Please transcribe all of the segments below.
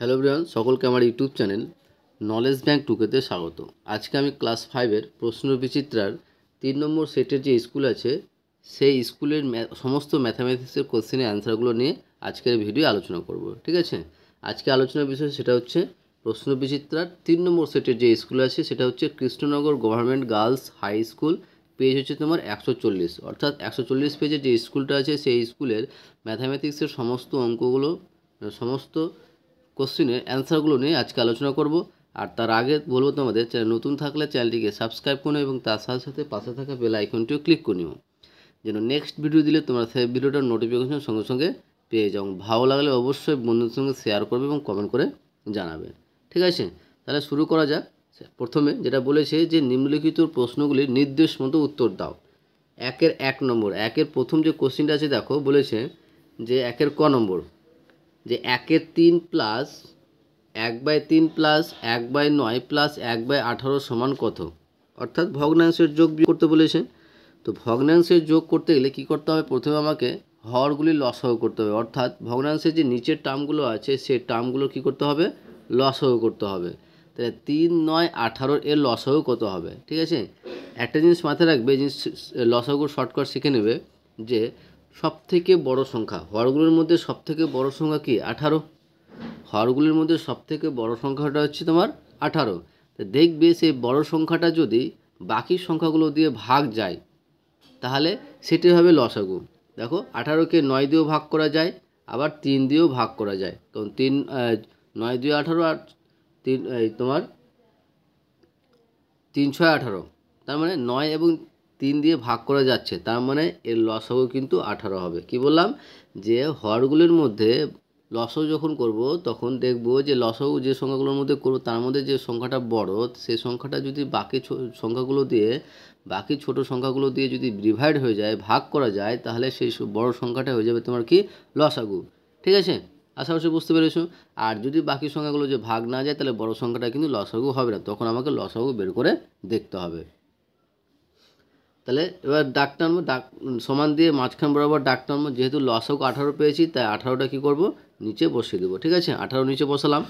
Hello everyone, সকলকে আমার YouTube channel knowledge bank টুকেতে স্বাগত। আজকে আমি ক্লাস 5-এর প্রশ্ন বিচিত্রার 3 নম্বর সেটের যে স্কুল আছে সেই স্কুলের সমস্ত ম্যাথামেটিক্সের কোশ্চেনের অ্যান্সারগুলো নিয়ে আজকের ভিডিও আলোচনা করব। ঠিক আছে, আজকে আলোচনার বিষয় সেটা হচ্ছে প্রশ্ন বিচিত্রার 3 নম্বর সেটের যে স্কুল আছে সেটা হচ্ছে Krishnanagar government girls high school. Page হচ্ছে তোমার 140, অর্থাৎ 140 পেজের যে স্কুলটা আছে সেই স্কুলের ম্যাথামেটিক্সের সমস্ত অঙ্কগুলো সমস্ত কোশ্চেনের অ্যান্সারগুলো নিয়ে আজকে আলোচনা করব। আর তার আগে বলবো তোমাদের চ্যানেল নতুন থাকলে চ্যানেলটিকে সাবস্ক্রাইব করে এবং তার সাথে সাথে পাশে থাকা বেল আইকনটিও ক্লিক করে নিও, যেন নেক্সট ভিডিও দিলে তোমরা সেই ভিডিওটার নোটিফিকেশন সঙ্গে সঙ্গে পেয়ে যাও। ভালো লাগলে অবশ্যই বন্ধুদের সঙ্গে শেয়ার করবে এবং কমেন্ট করে জানাবে। ঠিক আছে, তাহলে শুরু করা যাক। প্রথমে যেটা বলেছে যে নিম্নলিখিত প্রশ্নগুলির নির্দেশ মতো উত্তর দাও। 1 নম্বর, প্রথম যে কোশ্চেনটা আছে দেখো, বলেছে যে 1 নম্বর যে 1/3 প্লাস 1/3 প্লাস 1/9 প্লাস 1/18 সমান কত? অর্থাৎ ভগ্নাংশের যোগ করতে বলেছে। তো ভগ্নাংশের যোগ করতে গেলে কী করতে হবে? প্রথমে আমাকে হরগুলি লসাগু করতে হবে, অর্থাৎ ভগ্নাংশের যে নিচের টার্মগুলো আছে সেই টার্মগুলো কী করতে হবে? লসাগু করতে হবে। তাহলে 3, 9, 18 এর লসাগু কত হবে? ঠিক আছে, একটা জিনিস মাথায় রাখবে, জিনিস লসাগুর শর্টকাট শিখে নেবে যে সবথেকে বড় সংখ্যা হরগুলোর মধ্যে সবথেকে বড় সংখ্যা কি? 18। হরগুলির মধ্যে সবথেকে বড় সংখ্যাটা হচ্ছে তোমার 18। তো দেখবে সেই বড় সংখ্যাটা যদি বাকি সংখ্যাগুলো দিয়ে ভাগ যায় তাহলে সেটি হবে লসাগু। দেখো 18কে 9 দিয়েও ভাগ করা যায়, আবার 3 দিয়েও ভাগ করা যায়, কারণ 9 2 18 আর 3 তোমার 3 6 18, তার মানে 9 এবং 3 দিয়ে ভাগ করা যাচ্ছে, তার মানে এর লসাগু কিন্তু 18 হবে। কি বললাম? যে হরগুলির মধ্যে লসাগু যখন করব তখন দেখব যে লসাগু যে সংখ্যাগুলোর মধ্যে করব তার মধ্যে যে সংখ্যাটা বড় সেই সংখ্যাটা যদি বাকি সংখ্যাগুলো দিয়ে বাকি ছোট সংখ্যাগুলো দিয়ে যদি ডিভাইড হয়ে যায়, ভাগ করা যায়, তাহলে সেই বড় সংখ্যাটা হয়ে যাবে তোমার কি? লসাগু। ঠিক আছে, আশা করছি বুঝতে পেরেছো। আর যদি বাকি সংখ্যাগুলো যে ভাগ না যায় তাহলে বড় সংখ্যাটা কিন্তু লসাগু হবে না, তখন আমাকে লসাগু বের করে দেখতে হবে। তাহলে এবার ডাক টানবো, ডাক সমান দিয়ে মাঝখান বরাবর ডাক টানবো। যেহেতু লসাগু 18 পেয়েছি তাই 18টা কী করবো? নিচে বসিয়ে দেবো। ঠিক আছে, 18 নিচে বসালাম।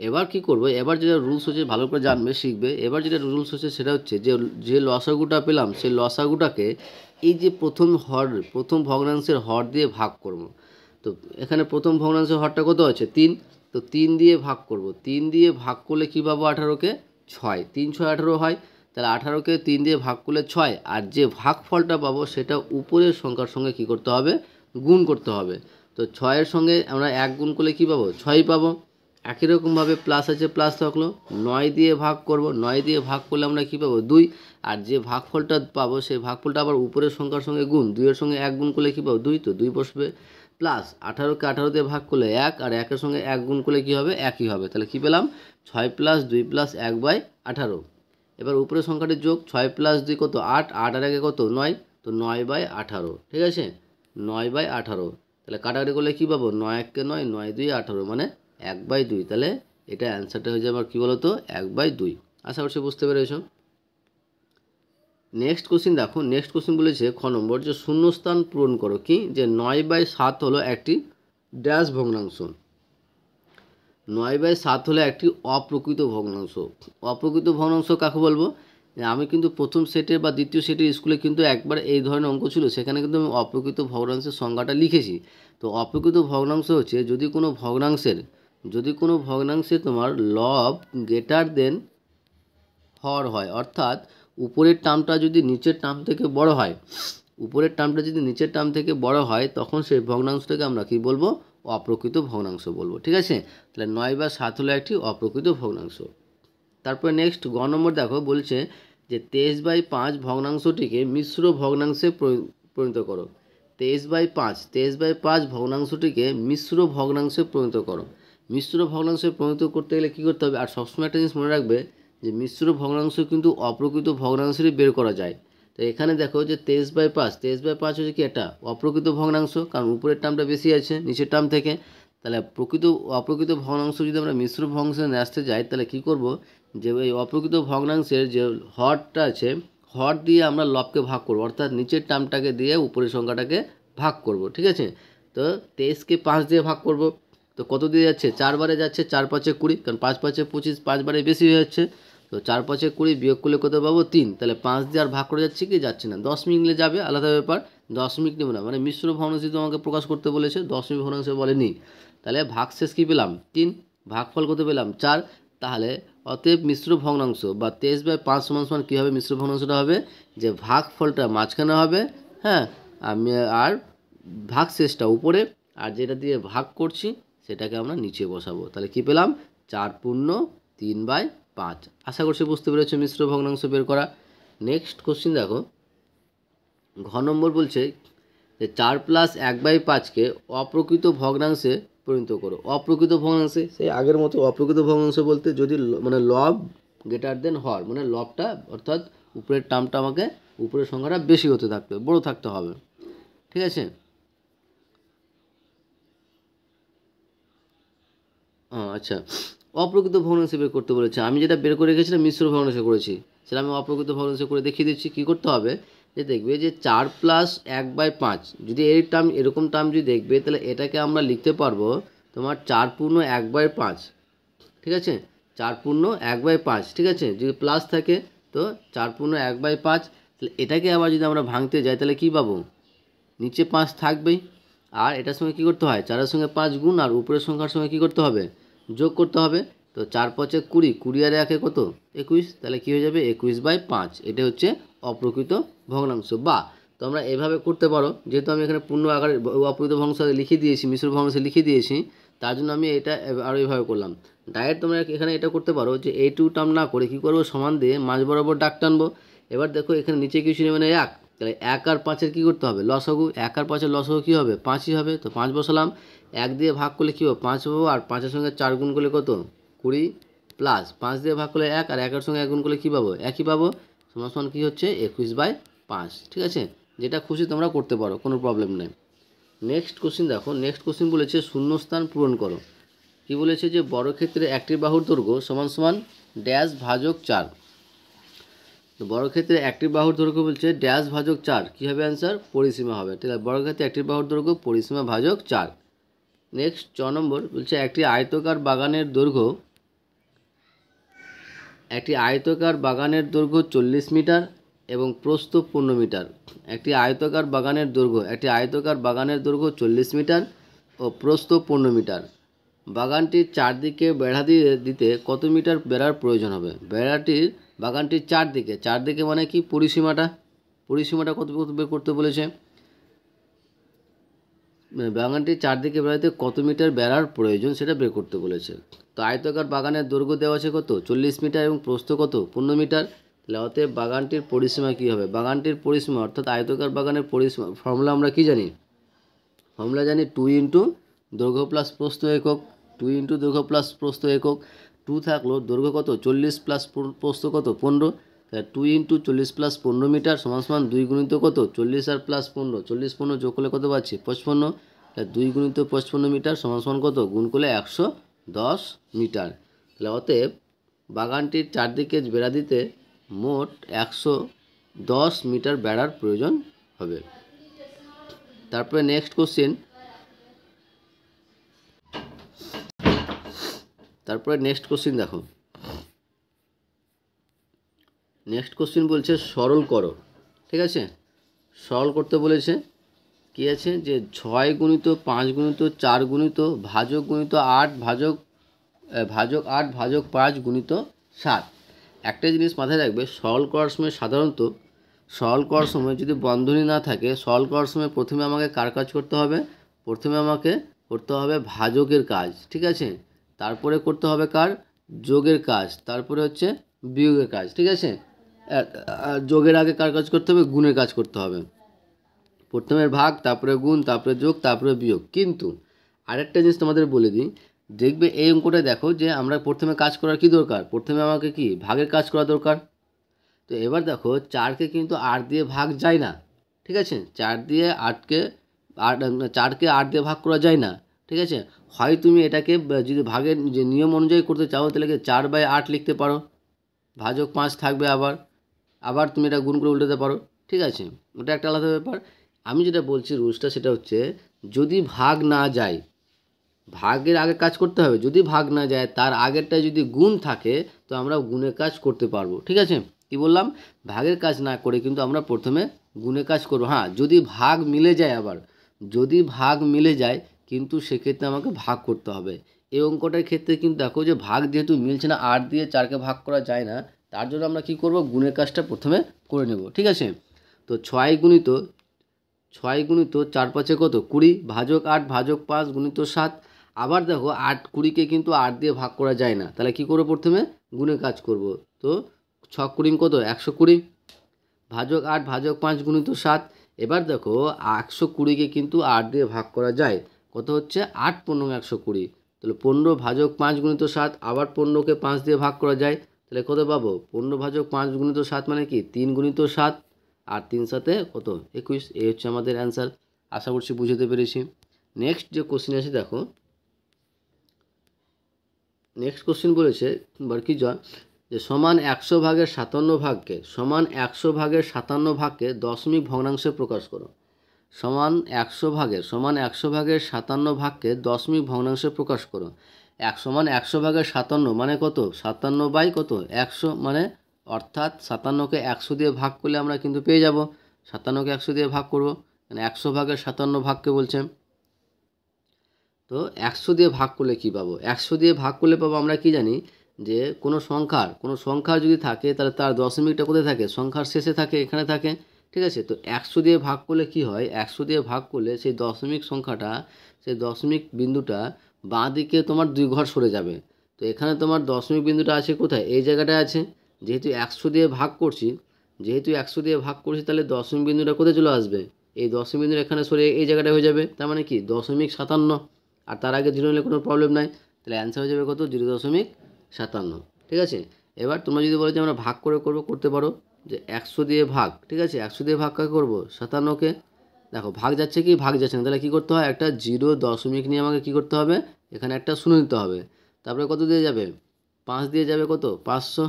এবার কি করবো? এবার যেটা রুলস হচ্ছে ভালো করে জানবে, শিখবে। এবার যেটা রুলস হচ্ছে সেটা হচ্ছে যে লসাগুটা পেলাম সেই লসাগুটাকে এই যে প্রথম ভগ্নাংশের হর দিয়ে ভাগ করব। তো এখানে প্রথম ভগ্নাংশের হরটা কত আছে? 3। তো 3 দিয়ে ভাগ করব। 3 দিয়ে ভাগ করলে কী পাবো? 18কে 6, 3 6 18 হয়। তাহলে 18কে 3 দিয়ে ভাগ করলে 6, আর যে ভাগফলটা পাবো সেটা উপরের সংখ্যার সঙ্গে কী করতে হবে? গুণ করতে হবে। তো 6-এর সঙ্গে আমরা 1 গুণ করলে কী পাবো? 6 পাবো। একই রকমভাবে প্লাস আছে, প্লাস থাকলো। 9 দিয়ে ভাগ করব, 9 দিয়ে ভাগ করলে আমরা কী পাবো? 2, আর যে ভাগফলটা পাবো সেই ভাগফলটা আবার উপরের সংখ্যার সঙ্গে গুণ। 2-এর সঙ্গে 1 গুণ করলে কী পাবো? 2, তো 2 বসবে। প্লাস 18কে 18 দিয়ে ভাগ করলে 1, আর 1-এর সঙ্গে 1 গুণ করলে কী হবে? 1ই হবে। তাহলে কী পেলাম? 6 + 2 + 1/18। এবার উপরের সংখ্যাটি যোগ, 6 + 2 কত? 8, 8 আর 1 কত? 9, তো 9/18। ঠিক আছে, 9/18। তাহলে কাটাকাটি করলে কী পাবো? 9 1 9, 9 2 18, মানে 1/2। তাহলে এটা অ্যান্সারটা হয়ে যাবে কী বলো তো? 1/2। আশা করছি বুঝতে পেরেছো। নেক্সট কোশ্চিন দেখো, নেক্সট কোশ্চিন বলেছে খ নম্বর যে শূন্যস্থান পূরণ করো। কি? যে 9/7 হলো একটি ড্যাশ ভগ্নাংশ। 9/7 হলো একটি অপ্রকৃত ভগ্নাংশ। অপ্রকৃত ভগ্নাংশ কাকে বলবো? আমি কিন্তু প্রথম সেটের বা দ্বিতীয় সেটের স্কুলে কিন্তু একবার এই ধরনের অঙ্ক ছিল, সেখানে কিন্তু আমি অপ্রকৃত ভগ্নাংশের সংজ্ঞাটা লিখেছি। তো অপ্রকৃত ভগ্নাংশ হচ্ছে যদি কোনো ভগ্নাংশে তোমার লব গ্রেটার দেন হর হয়, অর্থাৎ উপরের টার্মটা যদি নিচের টার্ম থেকে বড় হয় তখন সেই ভগ্নাংশটাকে আমরা কি বলবো? অপ্রকৃত ভগ্নাংশ বলবো। ঠিক আছে, তাহলে 9/7 হলো একটি অপ্রকৃত ভগ্নাংশ। তারপরে নেক্সট গ নম্বর দেখো, বলছে যে 23/5 ভগ্নাংশটিকে মিশ্র ভগ্নাংশে পরিণত করো। 23/5 ভগ্নাংশটিকে মিশ্র ভগ্নাংশে পরিণত করো। মিশ্র ভগ্নাংশে পরিণত করতে গেলে কী করতে হবে? আর সবসময় একটা জিনিস মনে রাখবে যে মিশ্র ভগ্নাংশ কিন্তু অপ্রকৃত ভগ্নাংশেরই বের করা যায়। তো এখানে দেখো যে 23/5 হচ্ছে কি? এটা অপ্রকৃত ভগ্নাংশ, কারণ উপরের টার্মটা বেশি আছে নিচের টার্ম থেকে। তাহলে অপ্রকৃত ভগ্নাংশ যদি আমরা মিশ্র ভগ্নাংশে নিয়ে আসতে যাই তাহলে কী করব? যে ওই অপ্রকৃত ভগ্নাংশের যে হরটা আছে, হর দিয়ে আমরা লবকে ভাগ করব, অর্থাৎ নিচের টার্মটাকে দিয়ে উপরের সংখ্যাটাকে ভাগ করব। ঠিক আছে, তো 23কে 5 দিয়ে ভাগ করব, তো কত দিয়ে যাচ্ছে, 4 বারে যাচ্ছে, 4 5 20, কারণ 5 5 25, 5 বারে বেশি হয়ে যাচ্ছে। তো 4 5 20 বিয়োগ করলে কত পাবো, 3। তাহলে 5 দিয়ে আর ভাগ করে যাচ্ছে কি, যাচ্ছে না। দশমিক নিলে যাবে, আলাদা ব্যাপার। দশমিক নেব না, মানে মিশ্র ভগ্নাংশ তোমাকে প্রকাশ করতে বলেছে, দশমিক ভগ্নাংশ বলেনি। তাহলে ভাগশেষ কী পেলাম, 3। ভাগফল কত পেলাম, 4। তাহলে অতএব মিশ্র ভগ্নাংশ বা 23/5 সমান কী হবে, মিশ্র ভগ্নাংশটা হবে যে ভাগফলটা মাঝখানে হবে, হ্যাঁ, আমি আর ভাগশেষটা উপরে, আর যেটা দিয়ে ভাগ করছি সেটাকে আমরা নিচে বসাবো। তাহলে কি পেলাম, 4/3/5। আশা করছি বুঝতে পেরেছো মিশ্র ভগ্নাংশ বের করা। নেক্সট কোশ্চিন দেখো, ঘ নম্বর বলছে যে 4 + 1/5কে অপ্রকৃত ভগ্নাংশে পরিণত করো। অপ্রকৃত ভগ্নাংশে, সেই আগের মতো অপ্রকৃত ভগ্নাংশ বলতে যদি মানে লব গ্রেটার দেন হর, মানে লবটা অর্থাৎ উপরের টার্মটা আমাকে, উপরের সংখ্যাটা বেশি হতে থাকতে হবে, বড়ো থাকতে হবে, ঠিক আছে। আচ্ছা, অপ্রকৃত ভগ্নাংশ বের করতে বলেছে। আমি যেটা বের করে রেখেছিলাম মিশ্র ভগ্নাংশ করেছি, সেটা আমি অপ্রকৃত ভগ্নাংশ করে দেখিয়ে দিচ্ছি। কী করতে হবে, যে দেখবে যে 4 + 1/5, যদি এই টার্ম এরকম টার্ম যদি দেখবে, তাহলে এটাকে আমরা লিখতে পারবো তোমার 4/1/5, ঠিক আছে। 4/1/5, ঠিক আছে। যদি প্লাস থাকে তো 4/1/5, তাহলে এটাকে আবার যদি আমরা ভাঙতে যাই তাহলে কী পাবো, নিচে 5 থাকবেই, আর এটার সঙ্গে কী করতে হয়, 4-এর সঙ্গে 5 গুণ, আর উপরের সংখ্যার সঙ্গে কী করতে হবে, যোগ করতে হবে। তো 4 5 20, 20 আর 1 কত, 21। তাহলে কী হয়ে যাবে, 21/5। এটা হচ্ছে অপ্রকৃত ভগ্নাংশ। বা তোমরা এভাবে করতে পারো, যেহেতু আমি এখানে পূর্ণ আকারে অপ্রকৃত ভগ্নাংশ লিখে দিয়েছি, মিশ্র ভগ্নাংশ লিখে দিয়েছি, তার জন্য আমি এটা আরও এইভাবে করলাম। ডাইরেক্ট তোমরা এখানে এটা করতে পারো যে এই টু টার্ম না করে কী করবো, সমান দিয়ে মাঝ বরাবর দাগ টানবো। এবার দেখো এখানে নিচে কিছু নেই, মানে 1। তাহলে 1 আর 5-এর কী করতে হবে, লসাগু। 1 আর 5-এর লসাগু কী হবে, 5ই হবে। তো 5 বসালাম, 1 দিয়ে ভাগ করলে কী হবে, 5 পাবো, আর 5-এর সঙ্গে 4 গুণ করলে কত, 20, প্লাস 5 দিয়ে ভাগ করলে 1, আর 1-এর সঙ্গে 1 গুণ করলে কী পাবো, একই পাবো, সমান কী হচ্ছে 21/5, ঠিক আছে। যেটা খুশি তোমরা করতে পারো, কোনো প্রবলেম নেই। নেক্সট কোশ্চিন দেখো, নেক্সট কোশ্চিন বলেছে শূন্যস্থান পূরণ করো। কি বলেছে, যে বর্গক্ষেত্রে একটি বাহুর দৈর্ঘ্য সমান ড্যাশ ভাজক 4। তো বর্গক্ষেত্রে একটি বাহুর দৈর্ঘ্য বলছে ড্যাশ ভাজক 4, কী হবে অ্যান্সার, পরিসীমা হবে। ঠিক আছে, বর্গক্ষেত্রে একটি বাহুর দৈর্ঘ্য পরিসীমা ভাজক 4। নেক্সট 6 নম্বর বলছে একটি আয়তাকার বাগানের দৈর্ঘ্য 40 মিটার এবং প্রস্থ 15 মিটার। একটি আয়তাকার বাগানের দৈর্ঘ্য 40 মিটার ও প্রস্থ 15 মিটার। বাগানটির চারদিকে বেড়া দিতে কত মিটার বেড়ার প্রয়োজন হবে। বাগানটির চারদিকে মানে কি, পরিসীমাটা কত বের করতে বলেছে, বাগানটির চারদিকে বেড়াতে কত মিটার বেড়ার প্রয়োজন সেটা বের করতে বলেছে। তো আয়তাকার বাগানের দৈর্ঘ্য দেওয়া আছে কত, 40 মিটার এবং প্রস্থ কত, 15 মিটার। তাহলে অতএব বাগানটির পরিসীমা কী হবে, বাগানটির পরিসীমা অর্থাৎ আয়তাকার বাগানের পরিসীমা ফর্মুলা আমরা কি জানি, 2 ইন্টু দৈর্ঘ্য প্লাস প্রস্থ একক, 2 ইন্টু দৈর্ঘ্য প্লাস প্রস্থ একক। 2 থাকলো, দৈর্ঘ্য কত 40 প্লাস প্রস্থ কত 15, তাহলে 2 ইন্টু 40 প্লাস 15 মিটার সমান 2 গুণিত কত 40 আর প্লাস 15, 40-15 যোগ করলে কত পাচ্ছি 55। তাহলে 2 গুণিত 55 মিটার সমান কত, গুণ করলে 110 মিটার। তাহলে অতএব বাগানটির চারদিকে বেড়া দিতে মোট 110 মিটার বেড়ার প্রয়োজন হবে। তারপরে নেক্সট কোশ্চেন, দেখো, নেক্সট কোশ্চেন বলছে সরল করো। ঠিক আছে, সরল করতে বলেছে। কি আছে, যে 6 গুণিত 5 গুণিত 4 গুণিত ভাজক গুণিত 8 ভাজক 5 গুণিত 7। একটা জিনিস মাথায় রাখবে, সরল করার সময় যদি বন্ধনী না থাকে, সরল করার সময় প্রথমে আমাকে কার কাজ করতে হবে, ভাজকের কাজ, ঠিক আছে। তারপরে করতে হবে কার, যোগের কাজ, তারপরে হচ্ছে বিয়োগের কাজ, ঠিক আছে। যোগের আগে কার কাজ করতে হবে, গুণের কাজ করতে হবে। প্রথমে ভাগ, তারপরে গুণ, তারপরে যোগ, তারপরে বিয়োগ। কিন্তু আরেকটা জিনিস তোমাদের বলে দিই, দেখবে এই অঙ্কটা দেখো যে আমরা প্রথমে কাজ করার কি দরকার, প্রথমে আমাকে কি ভাগের কাজ করা দরকার। তো এবার দেখো 4কে কিন্তু 8 দিয়ে ভাগ যায় না, ঠিক আছে। 4কে 8 দিয়ে ভাগ করা যায় না, ঠিক আছে। হয় তুমি এটাকে যদি ভাগের যে নিয়ম অনুযায়ী করতে চাও তাহলে 4/8 লিখতে পারো, ভাজক 5 থাকবে, আবার তুমি এটা গুণ করে উল্টাতে পারো, ঠিক আছে। ওটা একটা আলাদা ব্যাপার। আমি যেটা বলছি রুলসটা সেটা হচ্ছে, যদি ভাগ না যায়, ভাগের আগে কাজ করতে হবে, যদি ভাগ না যায় তার আগেরটা যদি গুণ থাকে তো আমরা গুণের কাজ করতে পারবো। ঠিক আছে, কি বললাম, ভাগের কাজ না করে কিন্তু আমরা প্রথমে গুণের কাজ করবো। হ্যাঁ, যদি ভাগ মিলে যায়, আবার যদি ভাগ মিলে যায় কিন্তু সেক্ষেত্রে আমাকে ভাগ করতে হবে। এই অঙ্কটার ক্ষেত্রে কিন্তু দেখো যে ভাগ যেহেতু মিলছে না, 8 দিয়ে 4কে ভাগ করা যায় না, তার জন্য আমরা কি করব, গুণের কাজটা প্রথমে করে নেব। ঠিক আছে, তো 6 গুণিত 4 5 কত 20, ভাজক 8 ভাজক 5 গুণিত 7। আবার দেখো 8 20কে কিন্তু 8 দিয়ে ভাগ করা যায় না, তাহলে কি করব, প্রথমে গুণের কাজ করব। তো 6 20 কত 120, ভাজক 8 ভাজক 5 গুণিত 7। এবার দেখো 120কে কিন্তু 8 দিয়ে ভাগ করা যায়, কত হচ্ছে 8 15 120, তাহলে 15 ভাজক 5 গুণিত 7। আবার 15কে 5 দিয়ে ভাগ করা যায়, তাহলে কত পাবো, 15 ভাজক 5 গুণিত 7 মানে কি 3 গুণিত 7, আর 3 সাথে কত 21। এই হচ্ছে আমাদের অ্যান্সার। আশা করছি বুঝতে পেরেছি। নেক্সট যে কোশ্চেন আছে দেখো, নেক্সট কোশ্চেন বলেছে বারকিজয় যে সমান 100 ভাগের 57 ভাগকে, সমান 100 ভাগের 57 ভাগকে দশমিক ভগ্নাংশে প্রকাশ করো। সমান 100 ভাগের 57 ভাগকে দশমিক ভগ্নাংশে প্রকাশ করো। 100 ভাগের 57 মানে কত, 57 বাই কত 100, মানে অর্থাৎ 57কে 100 দিয়ে ভাগ করলে আমরা কিন্তু পেয়ে যাব, 57কে 100 দিয়ে ভাগ করব, মানে 100 ভাগের 57 ভাগকে বলছে। তো 100 দিয়ে ভাগ করলে কি পাবো, 100 দিয়ে ভাগ করলে পাবো আমরা কি জানি, যে কোনো সংখ্যার যদি থাকে তাহলে তার দশমিকটা কোথায় থাকে, সংখ্যার শেষে থাকে, এখানে থাকে। ঠিক আছে, তো 100 দিয়ে ভাগ করলে কি হয়, 100 দিয়ে ভাগ করলে সেই দশমিক সংখ্যাটা, সেই দশমিক বিন্দুটা বাঁ দিকে তোমার 2 ঘর সরে যাবে। তো এখানে তোমার দশমিক বিন্দুটা আছে কোথায়, এই জায়গাটায় আছে। যেহেতু 100 দিয়ে ভাগ করছি, তাহলে দশমিক বিন্দুটা কোথায় চলে আসবে, এই দশমিক বিন্দুটা এখানে সরে এই জায়গাটা হয়ে যাবে, তার মানে কি 0.57, আর তার আগে 0 নিলে কোনো প্রবলেম নাই, তাহলে অ্যান্সার হয়ে যাবে কত 0.57। ঠিক আছে, এবার তোমরা যদি বলো যে আমরা ভাগ করে করতে পারো, যে 100 দিয়ে ভাগ। ঠিক আছে, 100 দিয়ে ভাগ কাকে করবো, 57কে। দেখো ভাগ যাচ্ছে কি, ভাগ যাচ্ছে না, তাহলে কী করতে হয়, একটা 0 দশমিক নিয়ে আমাকে কী করতে হবে, এখানে একটা শূন্য নিতে হবে। তারপরে কত দিয়ে যাবে, 5 দিয়ে যাবে, কত 500,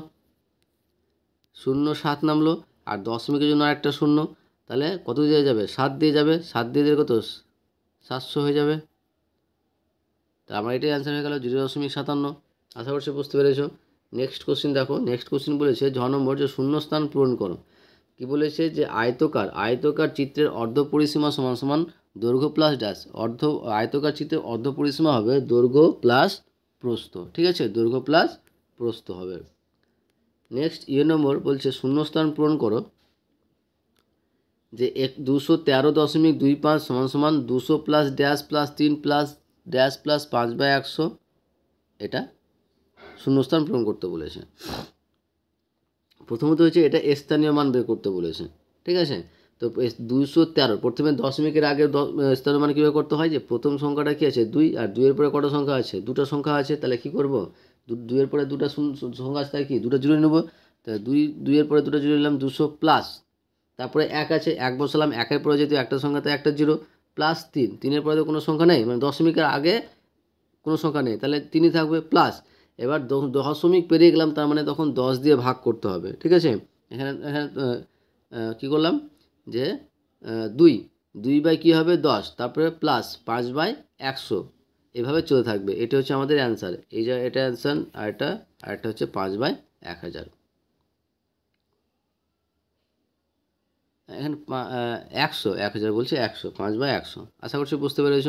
0 7 নামলো, আর দশমিকের জন্য আরেকটা শূন্য, তাহলে কত দিয়ে যাবে, 7 দিয়ে যাবে, 7 দিয়ে দিলে কত 700 হয়ে যাবে। তা আমার এটাই অ্যান্সার হয়ে গেল 0.57। আশা করছি বুঝতে পেরেছো। নেক্সট কোশ্চেন দেখো, নেক্সট কোশ্চেন বলেছে 6 নম্বর, যে শূন্যস্থান পূরণ করো। কি বলেছে, যে আয়তকার চিত্রের অর্ধ পরিসীমা সমান সমান দৈর্ঘ্য প্লাস ড্যাশ। আয়তকার চিত্রের অর্ধ পরিসীমা হবে দৈর্ঘ্য প্লাস প্রস্থ। ঠিক আছে, দৈর্ঘ্য প্লাস প্রস্থ হবে। নেক্সট নম্বর বলছে শূন্যস্থান পূরণ করো, যে 213.25 সমান সমান 200 plus dash plus 3 plus dash plus 5/100, এটা শূন্যস্থান পূরণ করতে বলেছে। প্রথমত হচ্ছে এটা স্থানীয় মান বের করতে বলেছে। ঠিক আছে, তো 213 প্রথমে দশমিকের আগে স্থানীয় মান কীভাবে করতে হয়, যে প্রথম সংখ্যাটা কী আছে 2, আর 2 এর পরে কটা সংখ্যা আছে, দুটো সংখ্যা আছে, তাহলে কী করব, 2 এর পরে দুটো সংখ্যা আছে, তাই কি দুটো জিরো নেব, তাহলে 2 এর পরে দুটো জিরো নিলাম, 200 প্লাস, তারপরে 1 আছে, 1 বসালাম, 1-এর পরে যেহেতু একটা সংখ্যা তাই একটা জিরো, প্লাস 3-এর পরে তো কোনো সংখ্যা নেই, মানে দশমিকের আগে কোনো সংখ্যা নেই, তাহলে 3ই থাকবে, প্লাস এবার দশমিক পেরিয়ে গেলাম, তার মানে তখন 10 দিয়ে ভাগ করতে হবে। ঠিক আছে, এখানে এখানে কী করলাম, যে 2 বাই কী হবে 10, তারপরে প্লাস 5/100, এভাবে চলে থাকবে। এটা হচ্ছে আমাদের অ্যান্সার, এই যে এটা অ্যান্সার, আর এটা হচ্ছে 5/1000। এখানে 1000 বলছে, 100 5/100। আশা করছি বুঝতে পেরেছ।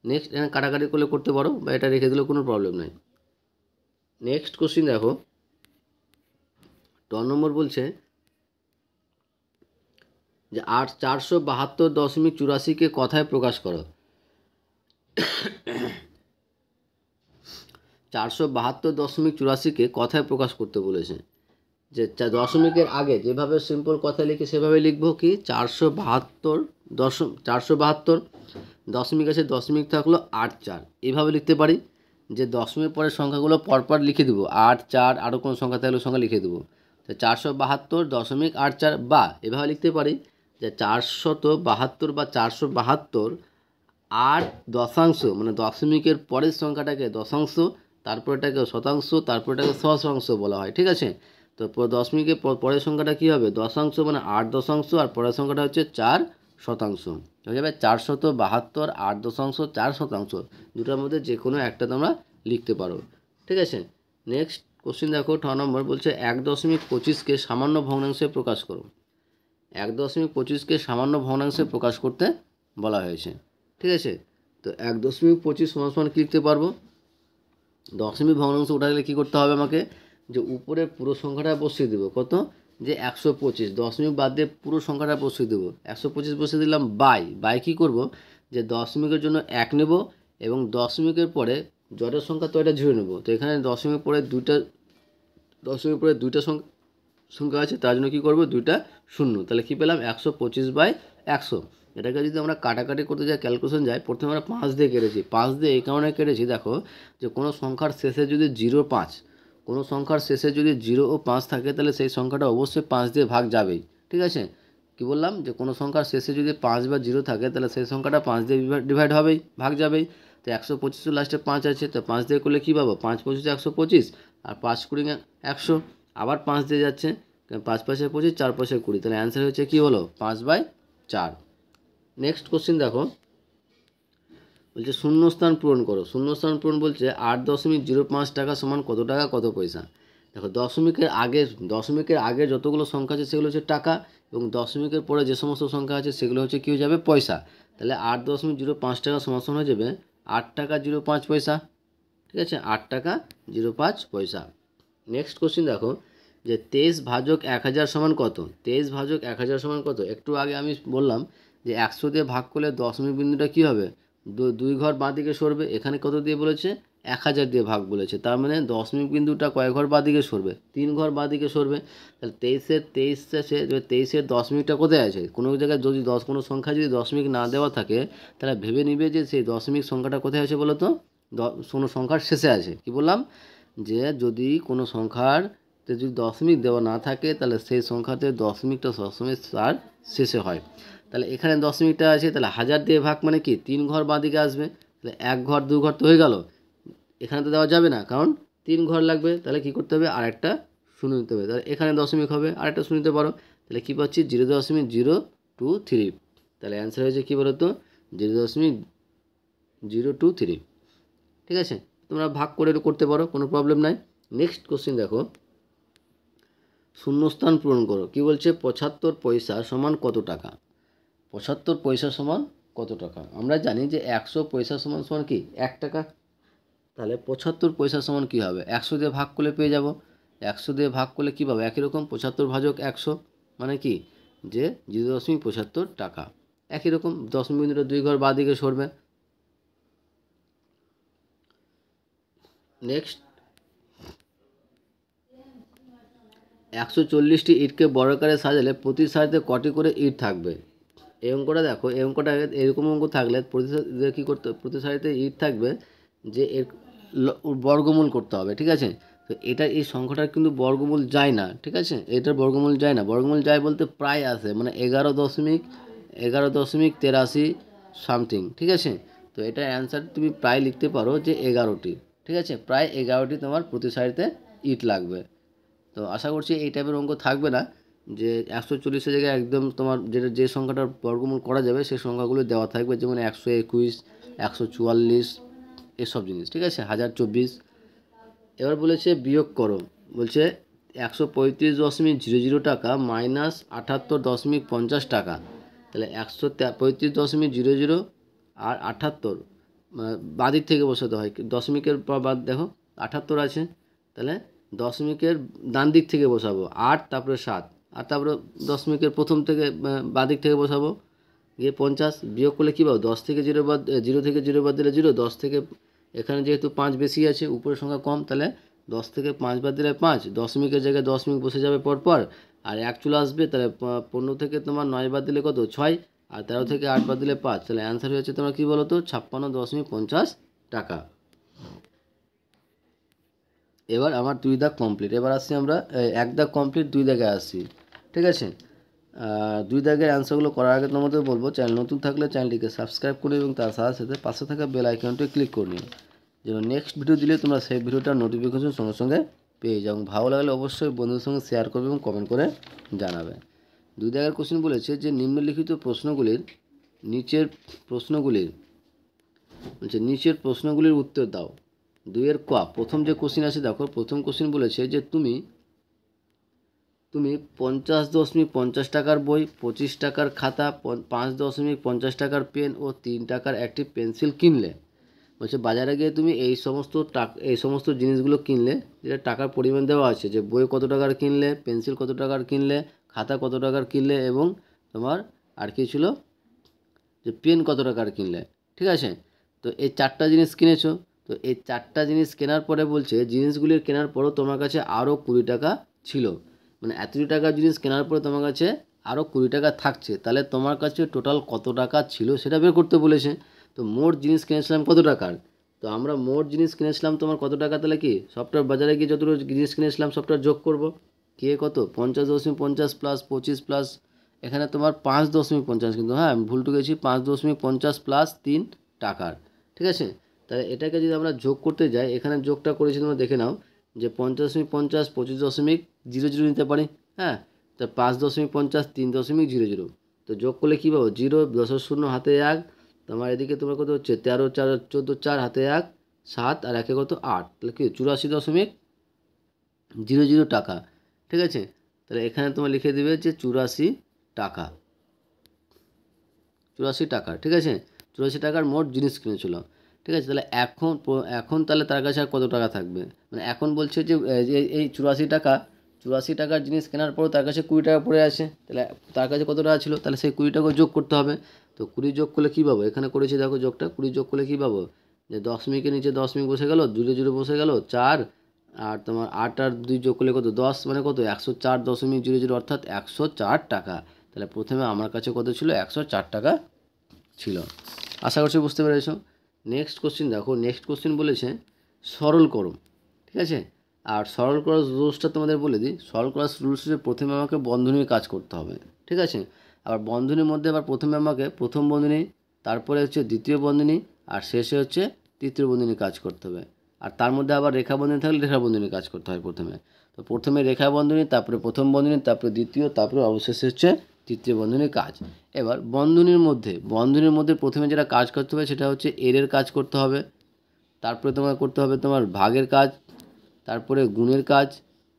নেক্সট এখানে কাটাকাটি করতে পারো, বা এটা রেখে দিলেও কোনো প্রবলেম নেই। নেক্সট কোশ্চিন দেখো, 10 নম্বর বলছে যে 472.84কে কথায় প্রকাশ করো। 472.84কে কথায় প্রকাশ করতে বলেছে, যে দশমিকের আগে যেভাবে সিম্পল কথা লিখি সেভাবে লিখবো, কি 472 দশমিক আছে, দশমিক থাকলো 8 4, এইভাবে লিখতে পারি, যে দশমিক পরের সংখ্যাগুলো পরপর লিখে দেবো, 8 4, আরও কোনো সংখ্যা থাকলে সংখ্যা লিখে দেবো, তো 472.84, বা এভাবে লিখতে পারি, যে 472 বা 472 8 দশাংশ, মানে দশমিকের পরের সংখ্যাটাকে দশাংশ, তারপর এটাকে শতাংশ, তারপর এটাকে সহস্রাংশ বলা হয়। ঠিক আছে, তো দশমিকের পরের সংখ্যাটা কী হবে, দশাংশ, মানে 8 দশাংশ, আর পরের সংখ্যাটা হচ্ছে 4 শতাংশ হয়ে যাবে 472 8.4 শতাংশ। দুটার মধ্যে যে কোনো একটা তোমরা লিখতে পারো, ঠিক আছে। নেক্সট কোশ্চেন দেখো 6 নম্বর বলছে 1.25কে সামান্য ভগ্নাংশে প্রকাশ করো। 1.25কে সামান্য ভগ্নাংশে প্রকাশ করতে বলা হয়েছে, ঠিক আছে। তো 1.25 সমান সমান কী লিখতে পারবো, দশমিক ভগ্নাংশ উঠা গেলে কী করতে হবে আমাকে, যে উপরে পুরো সংখ্যাটা বসিয়ে দেবো, কত, যে 125, দশমিক বাদ দিয়ে পুরো সংখ্যাটা বসিয়ে দেবো, 125 বসিয়ে দিলাম। বাই কী করব, যে দশমিকের জন্য 1 নেব এবং দশমিকের পরে জটের সংখ্যা তো এটা 0 নেব। তো এখানে দশমিকের পরে দুইটা সংখ্যা আছে, তার জন্য কী করবো, দুইটা শূন্য, তাহলে কী পেলাম 125/100। এটাকে যদি আমরা কাটাকাটি করতে যাই, ক্যালকুলেশন যায়, প্রথমে আমরা 5 দিয়ে কেটেছি। 5 দিয়ে এই কারণে কেটেছি, দেখো যে কোনো সংখ্যার শেষে যদি 0, 5, কোনো সংখ্যার শেষে যদি 0 ও 5 থাকে তাহলে সেই সংখ্যাটা অবশ্যই 5 দিয়ে ভাগ যাবেই, ঠিক আছে। কি বললাম, যে কোনো সংখ্যার শেষে যদি 5 বা 0 থাকে তাহলে সেই সংখ্যাটা 5 দিয়ে ডিভাইড হবেই, ভাগ যাবেই। তো 125 লাস্টে 5 আছে, তো 5 দিয়ে করলে কী পাবো, 5 × 25 125, আর 5 × 20 100, আবার 5 দিয়ে যাচ্ছে, 5 × 5 = 25, 4 × 5 = 20, তাহলে অ্যান্সার হচ্ছে কী হলো, 5/4। নেক্সট কোশ্চেন দেখো, বলছে শূন্যস্থান পূরণ করো। শূন্যস্থান পূরণ বলছে 8.05 টাকা সমান কত টাকা কত পয়সা। দেখো দশমিকের আগে যতগুলো সংখ্যা আছে সেগুলো হচ্ছে টাকা, এবং দশমিকের পরে যে সমস্ত সংখ্যা আছে সেগুলো হচ্ছে কী হয়ে যাবে, পয়সা। তাহলে 8.05 টাকা সমান হয়ে যাবে 8 টাকা 05 পয়সা, ঠিক আছে, 8 টাকা 05 পয়সা। নেক্সট কোশ্চেন দেখো, যে 23 ভাজক 1000 সমান কত। 23 ভাজক 1000 সমান কত, একটু আগে আমি বললাম যে 100 দিয়ে ভাগ করলে দশমিক বিন্দুটা কী হবে, 2 ঘর বাঁ দিকে সরবে। এখানে কত দিয়ে বলেছে, 1000 দিয়ে ভাগ বলেছে, তার মানে দশমিক বিন্দুটা কয় ঘর বাঁ দিকে সরবে, 3 ঘর বাঁ দিকে সরবে। তাহলে 23-এর দশমিকটা কোথায় আছে, কোনো জায়গায় যদি কোনো সংখ্যা যদি দশমিক না দেওয়া থাকে তাহলে ভেবে নিবে যে সেই দশমিক সংখ্যাটা কোথায় আছে বলো তো, কোনো সংখ্যার শেষে আছে। কি বললাম, যে যদি কোনো সংখ্যারতে যদি দশমিক দেওয়া না থাকে তাহলে সেই সংখ্যাতে দশমিকটা সবসময় তার শেষে হয়। তাহলে এখানে দশমিকটা আছে, তাহলে 1000 দিয়ে ভাগ মানে কি 3 ঘর বাঁ দিকে আসবে, তাহলে 1 ঘর 2 ঘর তো হয়ে গেল, এখানে তো দেওয়া যাবে না কারণ 3 ঘর লাগবে। তাহলে কি করতে হবে, আরেকটা শূন্য নিতে হবে, তাহলে এখানে দশমিক হবে, আরেকটা শূন্য নিতে পারো। তাহলে কী পাচ্ছি, 0.023। তাহলে অ্যান্সার হয়েছে কী বলো তো, 0.023, ঠিক আছে। তোমরা ভাগ করে করতে পারো, কোনো প্রবলেম নাই। নেক্সট কোশ্চেন দেখো, শূন্যস্থান পূরণ করো। কি বলছে, 75 পয়সা সমান কত টাকা। 75 পয়সা সমান কত টাকা, আমরা জানি যে 100 পয়সা সমান সমান কি 1 টাকা। তাহলে 75 পয়সা সমান কী হবে, 100 দিয়ে ভাগ করলে পেয়ে যাব। 100 দিয়ে ভাগ করলে কী পাবো, একই রকম 75 ভাজক 100 মানে কি, যে 0.75 টাকা। একই রকম দশমিক বিন্দুটা 2 ঘর বাঁ দিকে সরবে। নেক্সট, 140টি ইটকে বর্গাকারে সাজালে প্রতি সারিতে কটি করে ইট থাকবে। এই অঙ্কটা দেখো, এই অঙ্কটা এরকম অঙ্ক থাকলে কী করতে, প্রতি সারিতে ইট থাকবে, যে এর বর্গমূল করতে হবে, ঠিক আছে। তো এটা এই সংখ্যাটার কিন্তু বর্গমূল যায় না, ঠিক আছে, এটার বর্গমূল যায় না। বর্গমূল যায় বলতে প্রায় আসে, মানে 11.83 সামথিং, ঠিক আছে। তো এটার অ্যান্সার তুমি প্রায় লিখতে পারো যে 11টি, ঠিক আছে, প্রায় 11টি তোমার প্রতি সারিতে ইট লাগবে। তো আশা করছি এই টাইপের অঙ্ক থাকবে না, যে 140-এর জায়গায় একদম তোমার যে সংখ্যাটার বর্গমূল করা যাবে সেই সংখ্যাগুলো দেওয়া থাকবে, যেমন 121, 144, এসব জিনিস, ঠিক আছে, 1024। এবার বলেছে বিয়োগ করো, বলছে 135.00 টাকা মাইনাস 78.50 টাকা। তাহলে 135.00 আর 78 বাদিক থেকে বসাতে হয়, দশমিকের পর বাদ দেখো 78 আছে, তাহলে দশমিকের ডান দিক থেকে বসাবো 8, তারপরে 7, আর তারপরে দশমিকের প্রথম থেকে বাদিক থেকে বসাবো, গিয়ে 50 বিয়োগ করলে কী পাবো, 10 থেকে 0 বাদ 0 থেকে 0 বাদ দিলে 0, 10 থেকে এখানে যেহেতু 5 বেশি আছে উপরের সংখ্যা কম, তাহলে 10 থেকে 5 বাদ দিলে 5, দশমিকের জায়গায় দশমিক বসে যাবে পরপর, আর 1 চলে আসবে, তাহলে 15 থেকে তোমার 9 বাদ দিলে কত 6, আর 13 থেকে 8 বাদ দিলে 5, তাহলে অ্যান্সার হয়েছে তোমার কী বলো তো 56.50 টাকা। এবার আমার 2 দাগ কমপ্লিট। এবার আসছি আমরা 1 দাগ কমপ্লিট, 2 দাগে আসছি, ঠিক আছে। 2 দাগের অ্যান্সারগুলো করার আগে তোমাদের বলবো, চ্যানেল নতুন থাকলে চ্যানেলটিকে সাবস্ক্রাইব করে এবং তার সাথে সাথে পাশে থাকা বেল আইকনটি ক্লিক করে নিন, যেন নেক্সট ভিডিও দিলে তোমরা সেই ভিডিওটার নোটিফিকেশন সঙ্গে সঙ্গে পেয়ে যাও। ভালো লাগলে অবশ্যই বন্ধুদের সঙ্গে শেয়ার করবে এবং কমেন্ট করে জানাবে। 2 দাগের কোশ্চেন বলেছে যে নিম্নলিখিত প্রশ্নগুলির নিচের প্রশ্নগুলির উত্তর দাও। 2 এর ক প্রথম যে কোশ্চেন আছে দেখো, প্রথম কোশ্চেন বলেছে যে তুমি 50.50 টাকার বই, 25 টাকার খাতা, 5.50 টাকার পেন ও 3 টাকার একটি পেন্সিল কিনলে। বলছে বাজারে গিয়ে তুমি এই সমস্ত জিনিসগুলো কিনলে, যেটা টাকার পরিমাণ দেওয়া আছে, যে বই কত টাকার কিনলে, পেন্সিল কত টাকার কিনলে, খাতা কত টাকার কিনলে এবং তোমার আর কি ছিল যে পেন কত টাকার কিনলে। ঠিক আছে, তো এই 4টা জিনিস কিনেছো। তো এই 4টা জিনিস কেনার পরে বলছে জিনিসগুলির কেনার পরও তোমার কাছে আরও 20 টাকা ছিল, মানে এতটি টাকার জিনিস কেনার পরে তোমার কাছে আরও 20 টাকা থাকছে, তাহলে তোমার কাছে টোটাল কত টাকা ছিল সেটা বের করতে বলেছে। তো মোট জিনিস কিনেছিলাম কত টাকার, তো আমরা মোট জিনিস কিনেছিলাম তোমার কত টাকা, তাহলে কি সবটার বাজারে গিয়ে যতগুলো জিনিস কিনেছিলাম সবটা যোগ করব। কে কত 50.50 প্লাস 25 প্লাস এখানে তোমার 5.50, কিন্তু হ্যাঁ আমি ভুল গেছি, 5.50 প্লাস 3 টাকার। ঠিক আছে, তাহলে এটাকে যদি আমরা যোগ করতে যাই, এখানে যোগটা করেছি তোমরা দেখে নাও যে 50.50 25.00 নিতে পারি। হ্যাঁ, তা 5.50 3.00, তো যোগ করলে কী পাবো 0, 10 হাতে 1, তোমার এদিকে তোমার কত হচ্ছে 13 4 14 4 হাতে 1 7 আর 1 কত 8, তাহলে কি 84.00 টাকা। ঠিক আছে, তাহলে এখানে তোমার লিখে দেবে যে 84 টাকা, 84 টাকা। ঠিক আছে, 84 টাকার মোট জিনিস কিনেছিল। ঠিক আছে, তাহলে এখন তাহলে তার কাছে আর কত টাকা থাকবে, মানে এখন বলছে যে এই 84 টাকার জিনিস কেনার পরও তার কাছে 20 টাকা পড়ে আছে, তাহলে তার কাছে কত টাকা ছিল, তাহলে সেই 20 টাকা যোগ করতে হবে। তো 20 যোগ করলে কী পাবো, এখানে করেছি দেখো যোগটা, 20 যোগ করলে কী পাবো যে 10 নিচে 10 বসে গেল, 0 বসে গেল 4, আর তোমার 8 আর 2 যোগ করলে কত 10, মানে কত 104.00, অর্থাৎ 104 টাকা। তাহলে প্রথমে আমার কাছে কত ছিল 104 টাকা ছিল। আশা করছি বুঝতে পেরেছো। নেক্সট কোশ্চেন দেখো, নেক্সট কোশ্চেন বলেছে সরল করো। ঠিক আছে, আর সরল করার রুলসটা তোমাদের বলে দিই। সরল করার রুলস হচ্ছে প্রথমে আমাকে বন্ধনীর কাজ করতে হবে। ঠিক আছে, আবার বন্ধনীর মধ্যে আবার প্রথমে আমাকে প্রথম বন্ধনী, তারপরে হচ্ছে দ্বিতীয় বন্ধনী, আর শেষে হচ্ছে তৃতীয় বন্ধনী কাজ করতে হবে। আর তার মধ্যে আবার রেখা বন্ধনী থাকলে রেখা বন্ধনী কাজ করতে হয় প্রথমে। তো প্রথমে রেখা বন্ধনী, তারপরে প্রথম বন্ধনী, তারপরে দ্বিতীয়, তারপরে অবশেষে হচ্ছে তৃতীয় বন্ধনীর কাজ। এবার বন্ধনীর মধ্যে প্রথমে যেটা কাজ করতে হবে সেটা হচ্ছে এর কাজ করতে হবে, তারপরে তোমার করতে হবে তোমার ভাগের কাজ, তারপরে গুণের কাজ,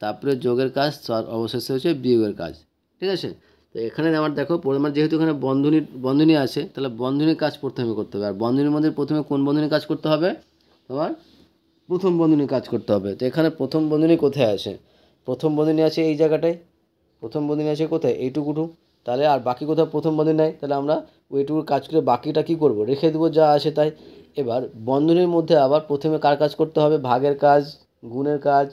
তারপরে যোগের কাজ, অবশেষে হচ্ছে বিয়োগের কাজ। ঠিক আছে, তো এখানে আমার দেখো পরিমাণ, যেহেতু এখানে বন্ধনী আছে, তাহলে বন্ধনীর কাজ প্রথমে করতে হবে। আর বন্ধনীর মধ্যে প্রথমে কোন বন্ধনীর কাজ করতে হবে, তোমার প্রথম বন্ধনীর কাজ করতে হবে। তো এখানে প্রথম বন্ধনী কোথায় আছে, প্রথম বন্ধনী আছে এই জায়গাটায়, প্রথম বন্ধনী আছে কোথায় এইটুকুটু, তাহলে আর বাকি কোথাও প্রথম বন্ধনী নাই, তাহলে আমরা ওইটুকুর কাজ করে বাকিটা কী করব, রেখে দেবো যা আছে তাই। এবার বন্ধনীর মধ্যে আবার প্রথমে কার কাজ করতে হবে, ভাগের কাজ, গুণের কাজ,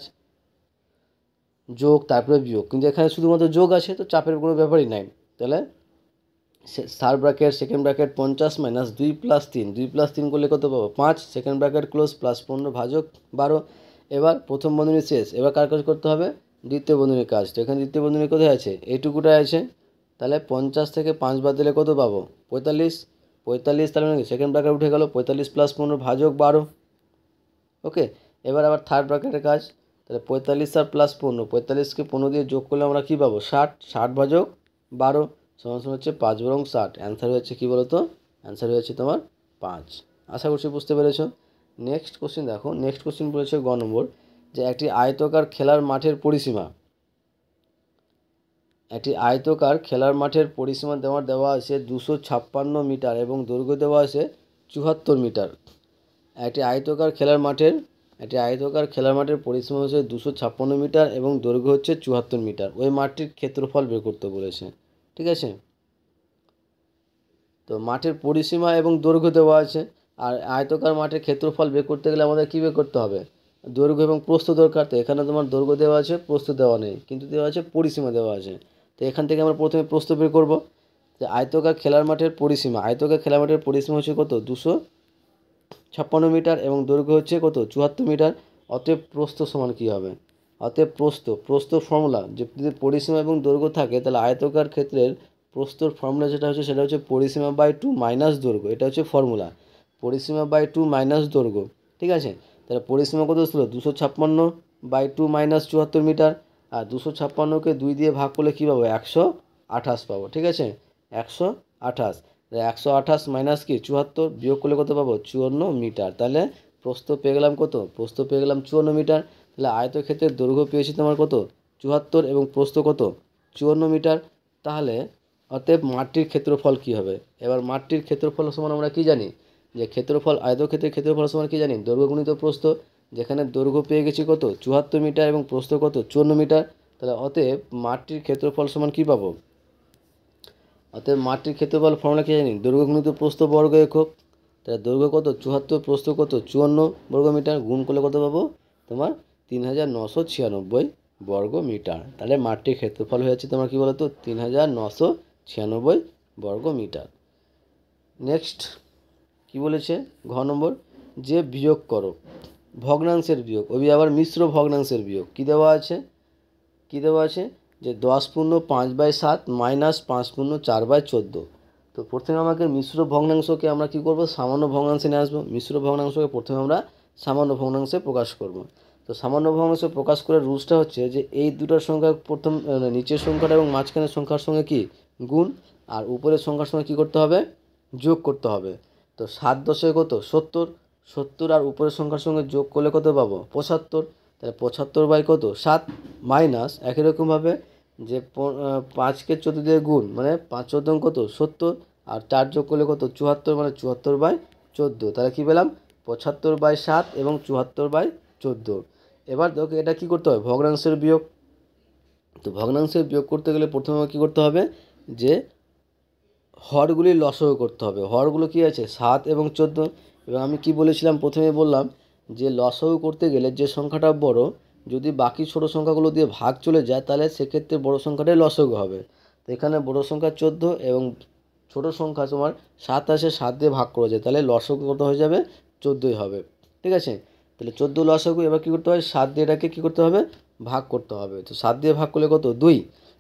যোগ, তারপরে বিয়োগ, কিন্তু এখানে শুধুমাত্র যোগ আছে, তো চাপের কোনো ব্যাপারই নাই। তাহলে third bracket second bracket 50 minus 2 plus 3, 2 plus 3 করলে কত পাবো 5, সেকেন্ড ব্র্যাকেট ক্লোজ প্লাস 15 ভাজক 12। এবার প্রথম বন্ধনী শেষ, এবার কার কাজ করতে হবে, দ্বিতীয় বন্ধনীর কাজ। তো এখানে দ্বিতীয় বন্ধনী কোথায় আছে, এইটুকুটায় আছে, তাহলে 50 থেকে 5 বাদ দিলে কত পাবো 45, তাহলে নাকি সেকেন্ড ব্র্যাকেট উঠে গেল 45 প্লাস 15 ভাজক 12। ওকে, এবার আবার থার্ড ব্র্যাকেটের কাজ, তাহলে 45 আর প্লাস 15, 45কে 15 দিয়ে যোগ করলে আমরা কী পাবো 60, 60 ভাজক 12 সমান হচ্ছে 5 বরং 60। অ্যান্সার হচ্ছে কী বলো তো, অ্যান্সার হচ্ছে তোমার 5। আশা করছি বুঝতে পেরেছ। নেক্সট কোশ্চেন দেখো, নেক্সট কোশ্চেন বলেছে গ নম্বর, যে একটি আয়তাকার খেলার মাঠের পরিসীমা, দেওয়া আছে 256 মিটার এবং দৈর্ঘ্য দেওয়া আছে 74 মিটার। একটি আয়তাকার খেলার মাঠের পরিসীমা হচ্ছে 256 মিটার এবং দৈর্ঘ্য হচ্ছে 74 মিটার। ওই মাঠটির ক্ষেত্রফল বের করতে বলেছে। ঠিক আছে, তো মাঠের পরিসীমা এবং দৈর্ঘ্য দেওয়া আছে, আর আয়তাকার মাঠের ক্ষেত্রফল বের করতে গেলে আমাদের কী বের করতে হবে, দৈর্ঘ্য এবং প্রস্থ দরকার। তো এখানে তোমার দৈর্ঘ্য দেওয়া আছে, প্রস্থ দেওয়া নেই, কিন্তু দেওয়া আছে পরিসীমা দেওয়া আছে। তো এখান থেকে আমরা প্রথমে প্রস্থ বের করব। যে আয়তাকার খেলার মাঠের পরিসীমা হচ্ছে কত 256 মিটার এবং দৈর্ঘ্য হচ্ছে কত 74 মিটার। অতএব প্রস্থ সমান কী হবে, অতএব প্রস্থ ফর্মুলা, যে যদি পরিসীমা এবং দৈর্ঘ্য থাকে তাহলে আয়তাকার ক্ষেত্রের প্রস্থর ফর্মুলা যেটা হচ্ছে সেটা হচ্ছে পরিসীমা বাই 2 মাইনাস দৈর্ঘ্য। এটা হচ্ছে ফর্মুলা, পরিসীমা বাই 2 মাইনাস দৈর্ঘ্য। ঠিক আছে, তাহলে পরিসীমা কত ছিল 256 বাই 2 মাইনাস 74 মিটার, আর 256কে 2 দিয়ে ভাগ করলে কী পাবো 128 পাবো। ঠিক আছে, 128, 128 মাইনাস কি 74, বিয়োগ করলে কত পাবো 54 মিটার। তাহলে প্রস্থ পেয়ে গেলাম কত, প্রস্থ পেয়ে গেলাম 54 মিটার। তাহলে আয়তক্ষেত্রের দৈর্ঘ্য পেয়েছি তোমার কত 74 এবং প্রস্থ কত 54 মিটার। তাহলে অতএব মাঠটির ক্ষেত্রফল কী হবে? এবার মাঠটির ক্ষেত্রফল সমান আমরা কি জানি, যে ক্ষেত্রফল আয়তক্ষেত্রের ক্ষেত্রফল সমান কি জানি, দৈর্ঘ্য গুণিত প্রস্থ। যেখানে দৈর্ঘ্য পেয়ে গেছি কত 74 মিটার এবং প্রস্থ কত 54 মিটার। তাহলে অতএব মাঠটির ক্ষেত্রফল সমান কী পাবো, অতএব মাঠটির ক্ষেত্রফল ফর্মুলা কি জানি, দৈর্ঘ্য গুণিত প্রস্থ বর্গ একক। তাহলে দৈর্ঘ্য কত 74, প্রস্থ কত 54 বর্গ মিটার, গুণ করলে কত পাবো তোমার 3996 বর্গ মিটার। তাহলে মাঠটির ক্ষেত্রফল হয়ে যাচ্ছে তোমার কী বলো তো 3996 বর্গ মিটার। নেক্সট কি বলেছে, ঘ নম্বর, যে বিয়োগ করো ভগ্নাংশের বিয়োগ, ওই আবার মিশ্র ভগ্নাংশের বিয়োগ কী দেওয়া আছে, কী দেওয়া আছে, যে 10^5/7 মাইনাস 5^4/14। তো প্রথমে আমাকে মিশ্র ভগ্নাংশকে আমরা কি করব, সামান্য ভগ্নাংশে নিয়ে আসবো। মিশ্র ভগ্নাংশকে প্রথমে আমরা সামান্য ভগ্নাংশে প্রকাশ করব। তো সামান্য ভগ্নাংশে প্রকাশ করার রুলসটা হচ্ছে যে এই দুটোর সংখ্যা প্রথম নিচের সংখ্যাটা এবং মাঝখানের সংখ্যার সঙ্গে কি গুণ, আর উপরের সংখ্যার সঙ্গে কী করতে হবে, যোগ করতে হবে। তো 7 10 কত 70, 70 আর উপরের সংখ্যার সঙ্গে যোগ করলে কত পাবো 75। তাহলে 75 কত 7 মাইনাস একই রকমভাবে যে 5কে 14 দিয়ে গুণ মানে 5 14 কত 70, আর 4 যোগ করলে কত 74 মানে 74/14। তাহলে কী পেলাম 75/7 এবং 74/14। এবার দেখো এটা কী করতে হবে, ভগ্নাংশের বিয়োগ। তো ভগ্নাংশের বিয়োগ করতে গেলে প্রথমে কী করতে হবে, যে হরগুলি লসাগু করতে হবে। হরগুলো কী আছে 7 এবং 14। এবং আমি কি বলেছিলাম, প্রথমে বললাম যে লসাগু করতে গেলে যে সংখ্যাটা বড়, যদি বাকি ছোট সংখ্যাগুলো দিয়ে ভাগ চলে যায় তাহলে সেক্ষেত্রে বড় সংখ্যাটাই লসাগু হবে। তো এখানে বড় সংখ্যা 14 এবং ছোট সংখ্যা তোমার 7 আছে, 7 দিয়ে ভাগ করা যায়, তাহলে লসাগু কত হয়ে যাবে 14ই হবে। ঠিক আছে, তাহলে 14 লসাগু। এবার কী করতে হয়, 7 দিয়ে এটাকে কী করতে হবে, ভাগ করতে হবে। তো 7 দিয়ে ভাগ করলে কত 2,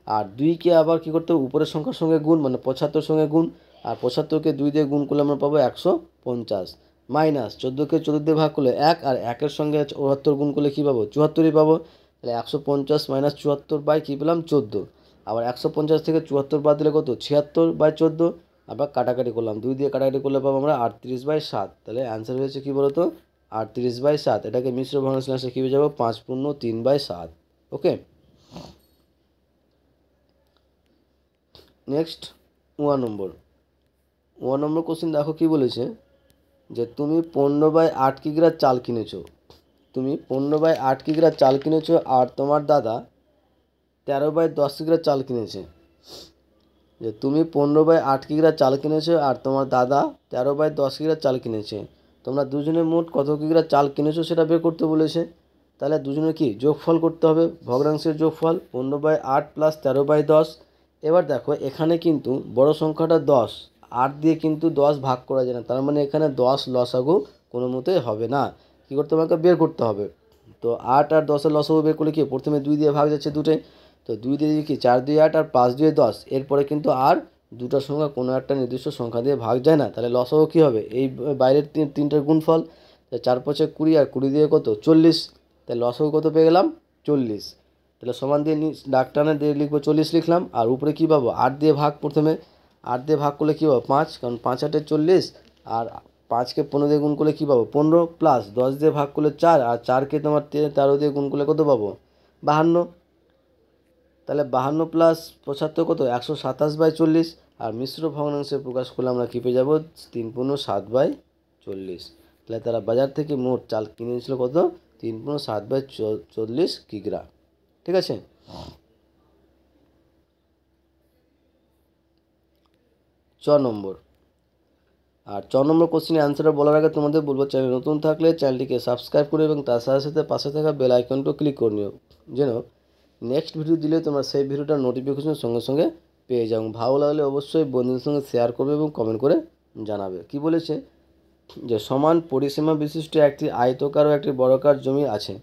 আর 2কে আবার কী করতে হবে, উপরের সংখ্যার সঙ্গে গুণ মানে 75 সঙ্গে গুণ, আর 75কে 2 দিয়ে গুণ করলে আমরা পাবো 150, মাইনাস 14কে 14 দিয়ে ভাগ করলে 1, আর 1-এর সঙ্গে 74 গুণ করলে কী পাবো 74ই পাবো। তাহলে 150 মাইনাস 74 বাই কী পেলাম 14। আবার 150 থেকে 74 বাদ দিলে কত 76/14। আবার কাটাকাটি করলাম, 2 দিয়ে কাটাকাটি করলে পাবো আমরা 38/7। তাহলে অ্যান্সার হয়েছে কী বলো তো 38/7। এটাকে মিশ্র ভগ্নাংশে আসলে কী হয়ে যাবো 5×3/7। ওকে, নেক্সট 1 নম্বর। 1 নম্বর কোশ্চেন দেখো কি বলেছে, যে তুমি 15/8 কিগ্রা চাল কিনেছো, তুমি 15/8 কিগ্রা চাল কিনেছো, আর তোমার দাদা 13/10 কিগ্রা চাল কিনেছে। যে তুমি 15/8 কিগ্রা চাল কিনেছো আর তোমার দাদা 13/10 কিগ্রা চাল কিনেছে। তোমরা দুজনে মোট কত কিগ্রা চাল কিনেছো সেটা বের করতে বলেছে। তাহলে দুজনের কি যোগফল করতে হবে, ভগ্নাংশের যোগফল 15/8 প্লাস 13/10। এবার দেখো এখানে কিন্তু বড় সংখ্যাটা 10, 8 দিয়ে কিন্তু 10 ভাগ করা যায় না, তার মানে এখানে 10 লসাগু কোনো মতেই হবে না। কী করতে হবে, আমাকে বের করতে হবে। তো 8 আর 10-এর লসাগু বের করলে কি প্রথমে 2 দিয়ে ভাগ যাচ্ছে দুটোই, তো 2 দিয়ে কি 4 2 8 আর 5 2 10। এরপরে কিন্তু আর দুটো সংখ্যা কোনো একটা নির্দিষ্ট সংখ্যা দিয়ে ভাগ যায় না, তাহলে লসাগু কী হবে, এই বাইরের তিনটার গুণফল। 4 5 20 আর 20 দিয়ে কত 40। তাহলে লসাগু কত পেয়ে গেলাম 40। তাহলে সমান দিয়ে দাগ টানে দিয়ে লিখবো 40 লিখলাম, আর উপরে কী পাবো 8 দিয়ে ভাগ, প্রথমে 8 দিয়ে ভাগ করলে কী পাবো 5, কারণ 5 8 40, আর 5কে 15 দিয়ে গুণ করলে কী পাবো 15, প্লাস 10 দিয়ে ভাগ করলে 4, আর 4কে তোমার 13 দিয়ে গুণ করলে কত পাবো 52। তাহলে 52 প্লাস 75 কত 127/40। আর মিশ্র ভগ্নাংশে প্রকাশ করলে আমরা কী পেয়ে যাবো 3/7/40। তাহলে তারা বাজার থেকে মোট চাল কিনেছিল কত 3/7/40 কিগ্রা। ঠিক আছে, চ নম্বর। আর 4 নম্বর কোশ্চেনের অ্যান্সারটা বলার আগে তোমাদের বলবো, চ্যানেল নতুন থাকলে চ্যানেলটিকে সাবস্ক্রাইব করে এবং তার সাথে সাথে পাশে থাকা বেল আইকনটাও ক্লিক করে নিও, যেন নেক্সট ভিডিও দিলে তোমরা সেই ভিডিওটার নোটিফিকেশন সঙ্গে সঙ্গে পেয়ে যাও। ভালো লাগলে অবশ্যই বন্ধুদের সঙ্গে শেয়ার করবে এবং কমেন্ট করে জানাবে। কি বলেছে, যে সমান পরিসীমা বিশিষ্ট একটি আয়তকার ও একটি বর্গাকার জমি আছে।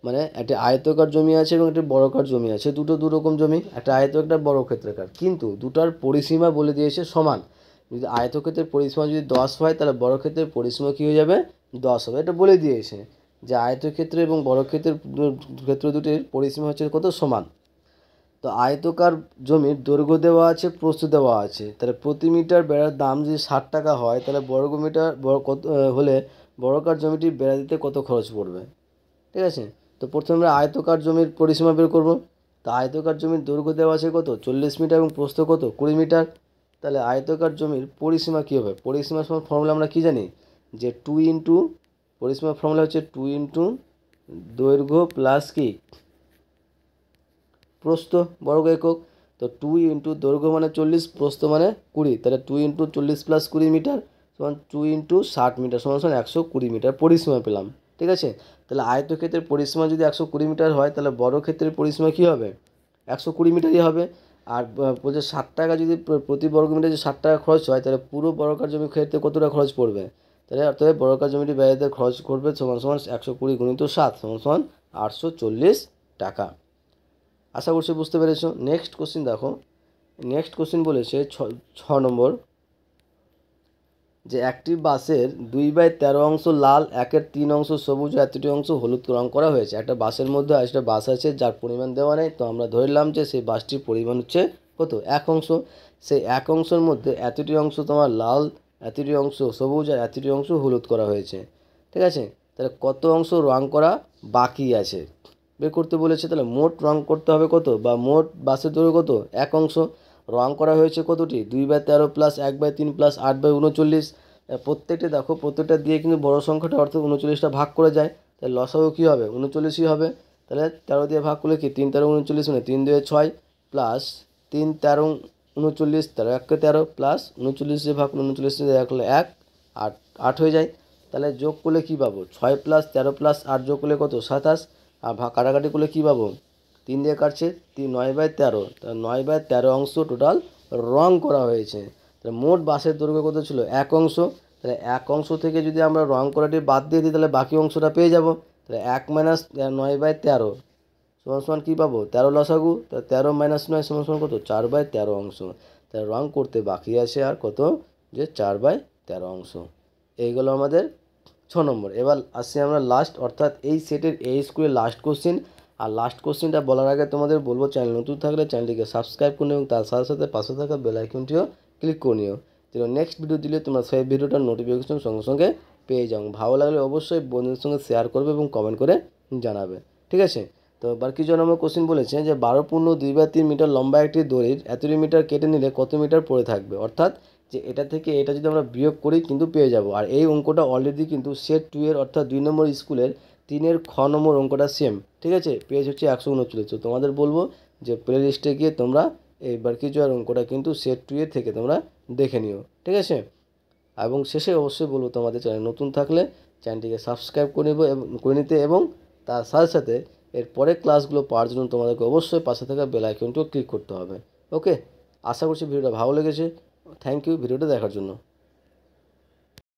মানে একটি আয়তকার জমি আছে এবং একটি বর্গাকার জমি আছে, দুটো দুরকম জমি, একটা আয়ত একটা বর্গক্ষেত্রাকার, কিন্তু দুটার পরিসীমা বলে দিয়েছে সমান। যদি আয়তক্ষেত্রের পরিসীমা যদি 10 হয় তাহলে বর্গক্ষেত্রের পরিসীমা কী হয়ে যাবে 10 হবে। এটা বলে দিয়েছে যে আয়তক্ষেত্র এবং বর্গক্ষেত্রের ক্ষেত্র দুটির পরিসীমা হচ্ছে কত সমান। তো আয়তকার জমির দৈর্ঘ্য দেওয়া আছে, প্রস্থ দেওয়া আছে, তাহলে প্রতি মিটার বেড়ার দাম যদি 60 টাকা হয়, তাহলে বর্গ মিটার কত হলে বর্গাকার জমিটি বেড়া দিতে কত খরচ পড়বে। ঠিক আছে, তো প্রথমে আমরা আয়তকার জমির পরিসীমা বের করব। তা আয়তকার জমির দৈর্ঘ্য দেওয়া আছে কত, 40 মিটার, এবং প্রস্থ কত, 20 মিটার। তাহলে আয়তকার জমির পরিসীমা কী হবে, পরিসীমার ফর্মুলা আমরা কী জানি, যে 2 ইন্টু, পরিসীমার ফর্মুলা হচ্ছে 2 ইন্টু দৈর্ঘ্য প্লাস কি প্রস্থ বর্গ একক। তো 2 ইন্টু দৈর্ঘ্য মানে 40, প্রস্থ মানে 20, তাহলে 2 ইন্টু 40 প্লাস 20 মিটার সমান 2 ইন্টু 60 মিটার সমান 120 মিটার পরিসীমা পেলাম। ঠিক আছে, তাহলে আয়তক্ষেত্রের পরিসীমা যদি 120 মিটার হয়, তাহলে বর্গক্ষেত্রের পরিসীমা কী হবে, 120 মিটারই হবে। আর বলছে 60 টাকা যদি প্রতি বর্গ মিটার যদি 60 টাকা খরচ হয়, তাহলে পুরো বর্গাকার জমি ক্ষেত্রে কত টাকা খরচ পড়বে। তাহলে অর্থাৎ বর্গাকার জমিটি ব্যয়তে খরচ করবে সমান সমান 120 গুণিত 7 সমান সমান 840 টাকা। আশা করছি বুঝতে পেরেছো। নেক্সট কোশ্চিন দেখো, নেক্সট কোশ্চিন বলেছে 6 নম্বর, যে একটি বাসের 2/13 অংশ লাল, 1/3 অংশ সবুজ, 1/3 অংশ হলুদ রং করা হয়েছে। একটা বাসের মধ্যে একটা বাস আছে যার পরিমাণ দেওয়া নেই, তো আমরা ধরলাম যে সেই বাসটির পরিমাণ হচ্ছে কত, 1 অংশ। সেই 1 অংশের মধ্যে এতটি অংশ তোমার লাল, এতটি অংশ সবুজ, আর এতটি অংশ হলুদ করা হয়েছে। ঠিক আছে, তাহলে কত অংশ রং করা বাকি আছে বের করতে বলেছে। তাহলে মোট রং করতে হবে কত, বা মোট বাসের দৈর্ঘ্য কত, 1 অংশ। রং করা হয়েছে কতটি, 2/13 প্লাস 1/3 প্লাস 8/39। প্রত্যেকটা দেখো, প্রত্যেকটা দিয়ে কিন্তু বড় সংখ্যাটা অর্থাৎ 39টা ভাগ করে যায়, তাহলে লসাগু কী হবে, 39ই হবে। তাহলে 13 দিয়ে ভাগ করলে কি 3 13 39, মানে 3 2 6 প্লাস 3 13 39, 13 1 13 প্লাস 39 দিয়ে ভাগ করলে 39 দিয়ে ভাগ করলে 1, 8 8 হয়ে যায়। তাহলে যোগ করলে কী পাবো, 6 প্লাস 13 প্লাস 8 যোগ করলে কত, 27। আর কাটাকাটি করলে কী পাবো, 3 দিয়ে কাটছে 9/13, তাহলে 9/13 অংশ টোটাল রং করা হয়েছে। তাহলে মোট বাসের দৈর্ঘ্য কত ছিল, 1 অংশ। তাহলে 1 অংশ থেকে যদি আমরা রং করাটি বাদ দিয়ে দিই, তাহলে বাকি অংশটা পেয়ে যাব। তাহলে 1 মাইনাস 9/13 সমান সমান কী পাবো, 13 লসাগু। তাহলে 13 মাইনাস 9 সমান সমান কত, 4/13 অংশ। তাহলে রং করতে বাকি আছে আর কত, যে 4/13 অংশ। এইগুলো আমাদের 6 নম্বর। এবার আসছি আমরা লাস্ট, অর্থাৎ এই সেটের এই স্কুলের লাস্ট কোশ্চিন। আর লাস্ট কোশ্চিনটা বলার আগে তোমাদের বলবো, চ্যানেল নতুন থাকলে চ্যানেলটিকে সাবস্ক্রাইব করুন, এবং তার সাথে সাথে পাশে থাকা বেল আইকনটিও ক্লিক করে নিও, যেন নেক্সট ভিডিও দিলে তোমরা সেই ভিডিওটার নোটিফিকেশন সঙ্গে সঙ্গে পেয়ে যাও। ভালো লাগলে অবশ্যই বন্ধুদের সঙ্গে শেয়ার করবে এবং কমেন্ট করে জানাবে। ঠিক আছে, তো এবার কিছু নম্বর কোশ্চিন বলেছে যে 12.2/3 মিটার লম্বা একটি দড়ির এতটি মিটার কেটে নিলে কত মিটার পড়ে থাকবে। অর্থাৎ যে এটা থেকে এটা যদি আমরা বিয়োগ করি কিন্তু পেয়ে যাব। আর এই অঙ্কটা অলরেডি কিন্তু সেট 2 এর অর্থাৎ 2 নম্বর স্কুলের 3-এর খ নম্বর অঙ্কটা সেম। ঠিক আছে, পেজ হচ্ছে 139। তো তোমাদের বলবো যে প্লে লিস্টে গিয়ে তোমরা এইবার কিছু আর অঙ্কটা কিন্তু সেট 2 এর থেকে তোমরা দেখে নিও। ঠিক আছে, এবং শেষে অবশ্যই বলবো তোমাদের চ্যানেল নতুন থাকলে চ্যানেলটিকে সাবস্ক্রাইব করে নেব এবং করে নিতে, এবং তার সাথে সাথে এর পরের ক্লাসগুলো পাওয়ার জন্য তোমাদেরকে অবশ্যই পাশে থাকা বেল আইকনটিও ক্লিক করতে হবে। ওকে, আশা করছি ভিডিওটা ভালো লেগেছে। থ্যাংক ইউ ভিডিওটা দেখার জন্য।